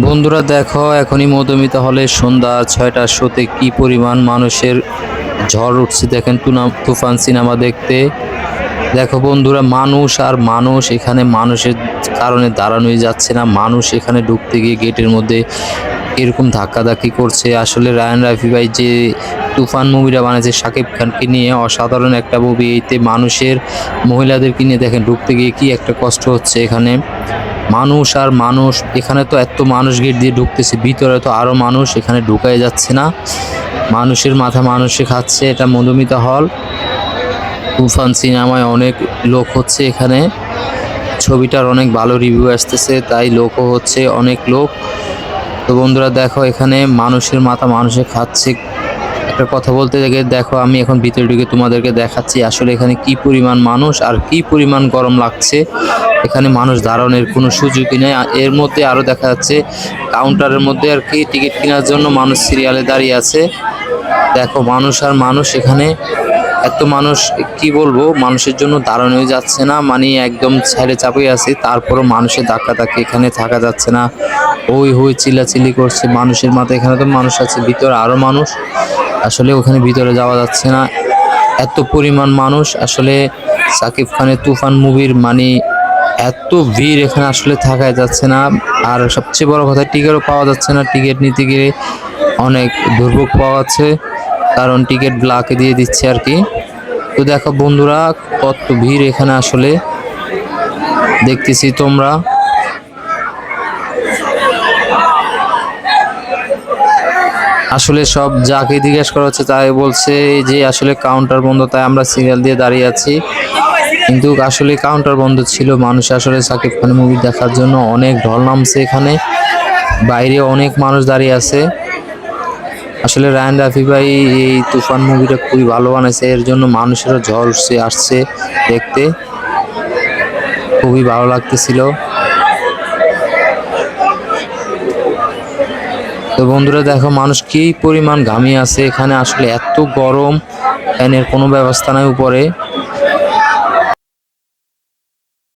বন্ধুরা দেখো, এখনই মধুমিতা হলে সন্ধ্যা 6টার শোতে কি পরিমাণ মানুষের ঝড় উঠছে দেখেন তুফান সিনেমা দেখতে। দেখো বন্ধুরা, মানুষ আর মানুষ এখানে, মানুষের কারণে দাঁড়ানোই যাচ্ছে না। মানুষ এখানে ঢুকতে গিয়ে গেটের মধ্যে এরকম ধাক্কাধাক্কি করছে। আসলে রায়ান রাফি ভাই যে তুফান মুভিটা বানাইছে শাকিব খানকে নিয়ে, অসাধারণ একটা মুভি। এইতে মানুষের, মহিলাদেরকে নিয়ে দেখেন ঢুকতে গিয়ে কি একটা কষ্ট হচ্ছে এখানে। মানুষ আর মানুষ, এখানে তো এত মানুষ গেট দিয়ে ঢুকতেছে, ভিতরে তো আরো মানুষ, এখানে ঢুকাই যাচ্ছে না। মানুষের মাথা মানুষে খাচ্ছে। এটা মধুমিতা হল, তুফান সিনেমায় অনেক লোক হচ্ছে এখানে। ছবিটার অনেক ভালো রিভিউ আসতেছে, তাই লোকও হচ্ছে অনেক লোক। তো বন্ধুরা দেখো, এখানে মানুষের মাথা মানুষে খাচ্ছে। একটা কথা বলতে গিয়ে দেখো, আমি এখন ভিতরে ঢুকে তোমাদেরকে দেখাচ্ছি আসলে এখানে কি পরিমাণ মানুষ আর কি পরিমাণ গরম লাগছে। এখানে মানুষ দাঁড়ানোর কোনো সুযোগই নেই। এর মধ্যে আরো দেখা যাচ্ছে কাউন্টারের মধ্যে আর কি টিকিট কেনার জন্য মানুষ সিরিয়ালে দাঁড়িয়ে আছে। দেখো মানুষ আর মানুষ এখানে, এত মানুষ, কি বলবো, মানুষের জন্য দাঁড়ানোই যাচ্ছে না, মানে একদম ছেড়ে চাপে আছে। তারপরও মানুষের ধাক্কা এখানে থাকা যাচ্ছে না। ওই হই চিল্লাচিল্লি করছে মানুষের মাথায়। এখানে তো মানুষ আছে, ভিতরে আরো মানুষ। আসলে ওখানে ভিতরে যাওয়া যাচ্ছে না, এত পরিমাণ মানুষ। আসলে সাকিব খানের তুফান মুভির মানে এত ভিড়, এখানে আসলে থাকাই যাচ্ছে না। আর সবচেয়ে বড় কথা, টিকিটও পাওয়া যাচ্ছে না। টিকিট নিতে গিয়ে অনেক দুর্ভোগ পাওয়া যাচ্ছে, কারণ টিকিট ব্ল্যাকে দিয়ে দিচ্ছে আর কি। তো দেখো বন্ধুরা, কত ভিড় এখানে আসলে দেখতেছি তোমরা। আসলে সব যাকে জিজ্ঞেস করা হচ্ছে তাই বলছে যে আসলে কাউন্টার বন্ধ, তাই আমরা সিরিয়াল দিয়ে দাঁড়িয়ে আছি। কিন্তু আসলে কাউন্টার বন্ধ ছিল। মানুষ আসলে সাকিব খানের মুভি দেখার জন্য অনেক ঢল নামছে এখানে, বাইরে অনেক মানুষ দাঁড়িয়ে আছে। আসলে রায়ান রাফি ভাই এই তুফান মুভিটা খুবই ভালো বানাইছে, এর জন্য মানুষেরও ঝড় উঠছে আসছে দেখতে, খুবই ভালো লাগতেছিল। তো বন্ধুরা দেখো, মানুষ কি পরিমাণ ঘামিয়ে আছে এখানে। আসলে এত গরম, ফ্যানের কোনো ব্যবস্থা নাই উপরে।